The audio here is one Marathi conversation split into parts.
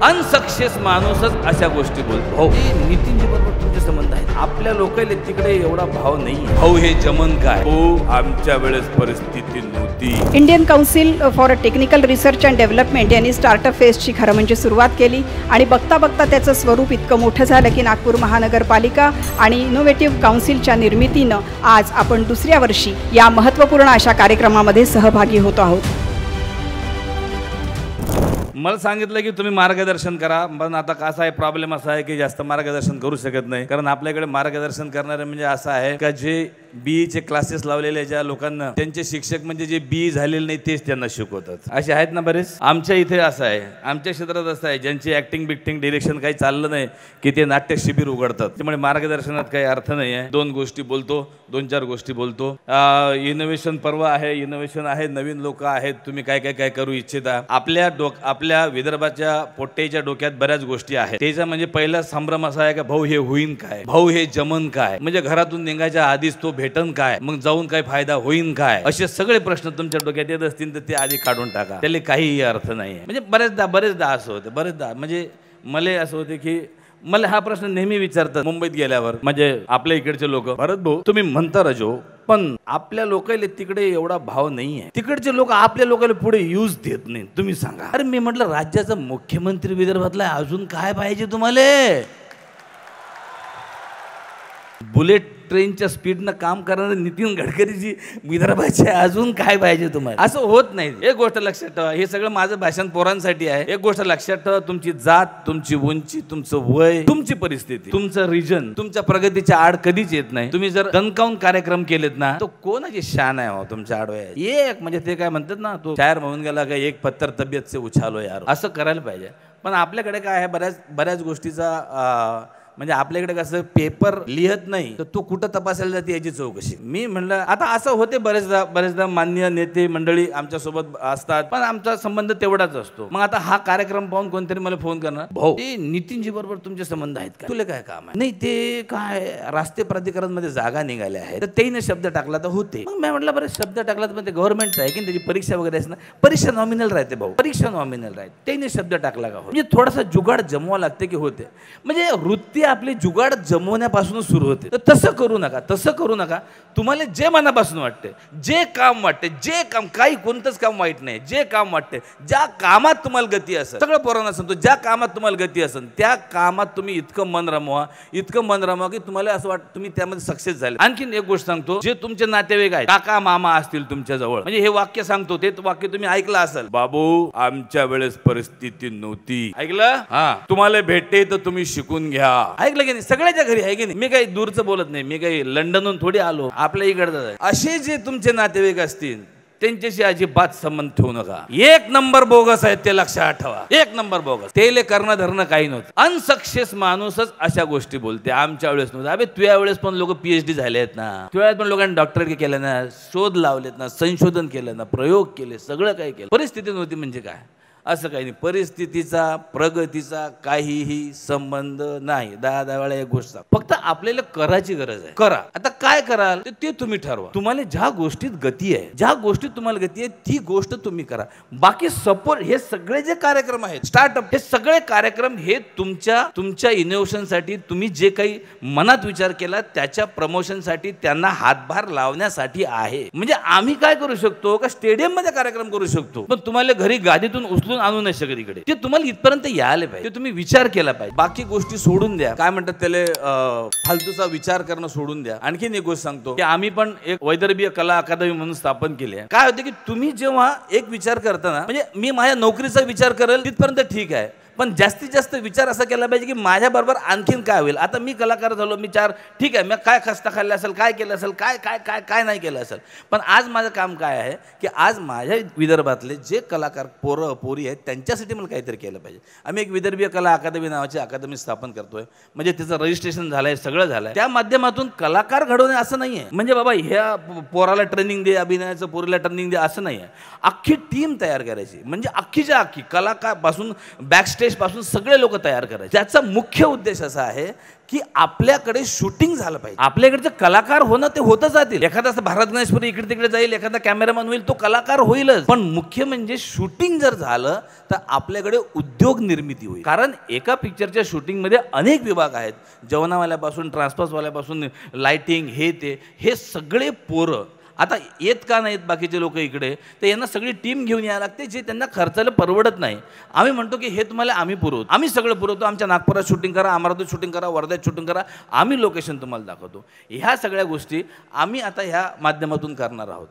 अनसक्सेस माणूसच अशा गोष्टी बोलतो. भाऊ हे नितीनजी बरोबर तुमचे संबंध आहेत. आपल्या लोकांना तिकडे एवढा भाव नाही. भाऊ हे जमन काय हो, आमच्या वेळेस परिस्थिती नव्हती. Indian council for technical research and development यांनी स्टार्टअप फेस्टची खरं म्हणजे सुरुवात केली आणि बघता बघता त्याचं स्वरूप इतकं मोठं झालं की नागपूर महानगरपालिका आणि इनोव्हेटिव्ह काउन्सिलच्या निर्मितीनं आज आपण दुसऱ्या वर्षी या महत्त्वपूर्ण अशा कार्यक्रमामध्ये सहभागी होतो आहोत. मला सांगितलं की तुम्ही मार्गदर्शन करा, पण आता कसा आहे प्रॉब्लेम असा आहे की जास्त मार्गदर्शन करू शकत नाही, कारण आपल्याकडे मार्गदर्शन करणारे म्हणजे असं आहे का जे बीईचे क्लासेस लावलेले ज्या लोकांना त्यांचे शिक्षक म्हणजे जे बीई झालेले नाही तेच त्यांना शिकवतात, असे आहेत ना बरेच. आमच्या इथे असं आहे, आमच्या क्षेत्रात असं आहे ज्यांची ऍक्टिंग बिक्टिंग डिरेक्शन काही चाललं नाही की ते नाट्य शिबिर उघडतात. त्यामुळे मार्गदर्शनात काही अर्थ नाही आहे. दोन गोष्टी बोलतो, दोन चार गोष्टी बोलतो. इनोव्हेशन पर्व आहे, इनोव्हेशन आहे, नवीन लोक आहेत, तुम्ही काय काय काय करू इच्छिता. आपल्या विदर्भाच्या पोट्टेच्या डोक्यात बऱ्याच गोष्टी आहेत. त्याचा म्हणजे पहिला संभ्रम असा आहे का भाऊ हे होईन काय, भाऊ हे जमन काय, म्हणजे घरातून निघायच्या आधीच तो भेटन काय, मग जाऊन काय फायदा होईन काय, असे सगळे प्रश्न तुमच्या डोक्यात येत असतील तर ते आधी काढून टाका. त्याला काहीही अर्थ नाही. म्हणजे बरेचदा असं होते, बरेचदा म्हणजे मला असं होते की मला हा प्रश्न नेहमी विचारतात मुंबईत गेल्यावर, म्हणजे आपल्या इकडचे लोक, भरत भाऊ तुम्ही म्हणता रजो पण आपल्या लोकांना तिकडे एवढा भाव नाही आहे, तिकडचे लोक आपल्या लोकांना पुढे यूज देत नाही, तुम्ही सांगा. अरे मी म्हटलं राज्याचा मुख्यमंत्री विदर्भातला अजून काय पाहिजे तुम्हाला? बुलेट ट्रेनच्या स्पीडनं काम करणारे नितीन गडकरीजी विदर्भाचे अजून काय पाहिजे तुम्हाला? असं होत नाही. एक गोष्ट लक्षात ठेवा, हे सगळं माझं भाषण पोरांसाठी आहे. एक गोष्ट लक्षात ठेवा, तुमची जात, तुमची उंची, तुमचं वय, तुमची परिस्थिती, तुमचं रिजन तुमच्या प्रगतीच्या आड कधीच येत नाही. तुम्ही जर दणकावून कार्यक्रम केलेत ना तो कोणाची शान आहे हो तुमच्या आडवे. एक म्हणजे ते काय म्हणतात ना, तो शायर म्हणून गेला का एक पत्तर तब्येत से उछालो यार, असं करायला पाहिजे. पण आपल्याकडे काय आहे, बऱ्याच गोष्टीचा म्हणजे आपल्याकडे कसं पेपर लिहत नाही तर तो कुठं तपासायला जाते याची चौकशी. मी म्हणलं आता असं होते बरेचदा मान्य नेते मंडळी आमच्या सोबत असतात, पण आमचा संबंध तेवढाच असतो. मग आता हा कार्यक्रम पाहून कोणतरी मला फोन करणार, भाऊ ते नितीनजी बरोबर तुमचे संबंध आहेत का, तुला काय काम आहे? नाही ते काय रस्ते प्राधिकरण मध्ये जागा निघाल्या आहेत तर त्याने शब्द टाकला तर होते. मग मी म्हटलं बरं शब्द टाकला तर ते गव्हर्नमेंटचं आहे की त्याची परीक्षा वगैरे असणार, परीक्षा नॉमिनल राहते भाऊ, परीक्षा नॉमिनल राहते, त्याने शब्द टाकला का, म्हणजे थोडासा जुगाड जमवा लागते की होते. म्हणजे वृत्ती आपली जुगाड जमवण्यापासून सुरू होते. तर तसं करू नका. तुम्हाला जे मनापासून वाटते, जे काम वाटते, जे काम, काही कोणतंच काम वाईट नाही, जे काम वाटते, ज्या कामात तुम्हाला गती असेल, सगळं पोरांना सांगतो, ज्या कामात तुम्हाला गती असेल त्या कामात तुम्ही इतकं मन रमवा की तुम्हाला असं वाटतं तुम्ही त्यामध्ये सक्सेस झाले. आणखीन एक गोष्ट सांगतो, जे तुमचे नातेवाईक आहेत, काका मामा असतील तुमच्या जवळ, म्हणजे हे वाक्य सांगतो, ते वाक्य तुम्ही ऐकलं असेल, बाबू आमच्या वेळेस परिस्थिती नव्हती, ऐकलं? हा, तुम्हाला भेटते तर तुम्ही शिकून घ्या, ऐकलं की नाही? सगळ्याच्या घरी आहे की नाही? मी काही दूरचं बोलत नाही, मी काही लंडनहून थोडी आलो, आपल्या इकडचं आहे. असे जे तुमचे नातेवाईक असतील त्यांच्याशी अजिबात संबंध ठेवू नका. एक नंबर बोगस आहेत ते, लक्षात ठेवा, एक नंबर बोगस. तेले करणं धरणं काही नव्हतं. अनसक्सेस माणूसच अशा गोष्टी बोलते. आमच्या वेळेस नव्हतं. अबे तुझ्या वेळेस पण लोक PhD झाले आहेत ना, तुझ्या वेळेस पण लोकांनी डॉक्टरेट केलं ना, शोध लावलेत ना, संशोधन केलं ना, प्रयोग केले, सगळं काही केलं. परिस्थिती नव्हती म्हणजे काय? असं काही नाही. परिस्थितीचा प्रगतीचा काहीही संबंध नाही. 10 वेळा एक गोष्ट फक्त आपल्याला करायची गरज आहे. करा. आता काय कराल ते तुम्ही ठरवा. तुम्हाला ज्या गोष्टीत गती आहे, ज्या गोष्टीत तुम्हाला गती आहे ती गोष्ट तुम्ही करा. बाकी सपोर्ट हे सगळे जे कार्यक्रम आहेत, स्टार्टअप, हे सगळे कार्यक्रम हे तुमच्या इनोव्हेशनसाठी, तुम्ही जे काही मनात विचार केला त्याच्या प्रमोशनसाठी, त्यांना हातभार लावण्यासाठी आहे. म्हणजे आम्ही काय करू शकतो का स्टेडियम मध्ये कार्यक्रम करू शकतो, पण तुम्हाला घरी गादीतून उचलून आणू नाही शकत इकडे. ते तुम्हाला इथपर्यंत यायला पाहिजे, ते तुम्ही विचार केला पाहिजे. बाकी गोष्टी सोडून द्या, काय म्हणतात त्याला, फालतूचा विचार करणं सोडून द्या. आणखीन एक गोष्ट सांगतो की आम्ही पण एक वैदर्भीय कला अकादमी म्हणून स्थापन केली आहे. काय होते की तुम्ही जेव्हा एक विचार करता ना, म्हणजे मी माझ्या नोकरीचा विचार करेल तिथपर्यंत ठीक आहे, पण जास्तीत जास्त विचार असा केला पाहिजे की माझ्या बरोबर आणखीन काय होईल. आता मी कलाकार झालो, मी ठीक आहे, मी काय खस्ता खाल्ला असेल, काय केलं असेल, काय काय काय काय नाही केलं असेल, पण आज माझं काम काय आहे की आज माझ्या विदर्भातले जे कलाकार पोरं पोरी आहेत त्यांच्यासाठी मला काहीतरी केलं पाहिजे. आम्ही एक विदर्भीय कला अकादमी नावाची अकादमी स्थापन करतोय, म्हणजे त्याचं रजिस्ट्रेशन झालंय, सगळं झालंय. त्या माध्यमातून कलाकार घडवणे असं नाही आहे, म्हणजे बाबा ह्या पोराला ट्रेनिंग दे, अभिनयाचं पोरीला ट्रेनिंग दे, असं नाही आहे. अख्खी टीम तयार करायची, म्हणजे अख्खीच्या अख्खी कलाकार पासून बॅकस्टेज स्टेज पासून सगळे लोक तयार करायचे. त्याचा मुख्य उद्देश असा आहे की आपल्याकडे शूटिंग झालं पाहिजे. आपल्याकडचे कलाकार होणं ते होतच जातील. एखादा असं भारत गणेशपुरी इकडे तिकडे जाईल, एखादा कॅमेरामॅन होईल, तो कलाकार होईलच. पण मुख्य म्हणजे शूटिंग जर झालं तर आपल्याकडे उद्योग निर्मिती होईल. कारण एका पिक्चरच्या शूटिंगमध्ये अनेक विभाग आहेत. जेवणावाल्यापासून ट्रान्सपोर्टवाल्यापासून लाइटिंग हे सगळे पोरं आता येत का नाहीत बाकीचे लोक इकडे, तर यांना सगळी टीम घेऊन यायला लागते, जे त्यांना खर्चाला परवडत नाही. आम्ही म्हणतो की हे तुम्हाला आम्ही पुरवतो, आम्ही सगळं पुरवतो. आमच्या नागपुरात शूटिंग करा, अमरावतीत शूटिंग करा, वर्ध्यात शूटिंग करा, आम्ही लोकेशन तुम्हाला दाखवतो. ह्या सगळ्या गोष्टी आम्ही आता ह्या माध्यमातून करणार आहोत.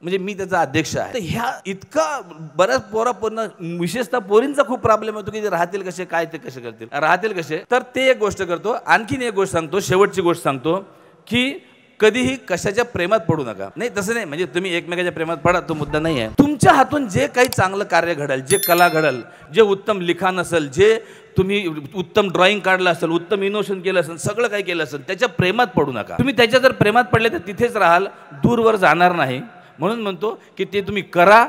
म्हणजे मी त्याचा अध्यक्ष आहे. तर ह्या इतका बऱ्याच पोरांना विशेषतः पोरींचा खूप प्रॉब्लेम होतो की ते राहतील कसे, काय ते कसे करतील, राहतील कसे. तर ते एक गोष्ट करतो. आणखीन एक गोष्ट सांगतो, शेवटची गोष्ट सांगतो की कधीही कशाच्या प्रेमात पडू नका. नाही तसं नाही, म्हणजे तुम्ही एकमेकाच्या प्रेमात पडा, तो मुद्दा नाही आहे. तुमच्या हातून जे काही चांगलं कार्य घडेल, जे कला घडेल, जे उत्तम लिखाण असेल, जे तुम्ही उत्तम ड्रॉइंग काढलं असेल, उत्तम इनोव्हेशन केलं असेल, सगळं काही केलं असेल, त्याच्या प्रेमात पडू नका. तुम्ही त्याच्या जर प्रेमात पडले तर तिथेच राहाल, दूरवर जाणार नाही. म्हणून म्हणतो की ते तुम्ही करा,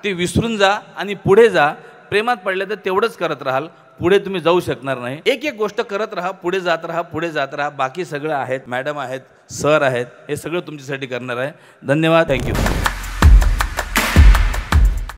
ते विसरून जा आणि पुढे जा. प्रेमात पडले तर तेवढंच करत राहाल, पुढे तुम्ही जाऊ शकणार नाही. एक एक गोष्ट करत राहा, पुढे जात राहा, पुढे जात राहा. बाकी सगळं आहेत, मॅडम आहेत, सर आहेत, हे सगळं तुमच्यासाठी करणार आहे. धन्यवाद, थँक्यू.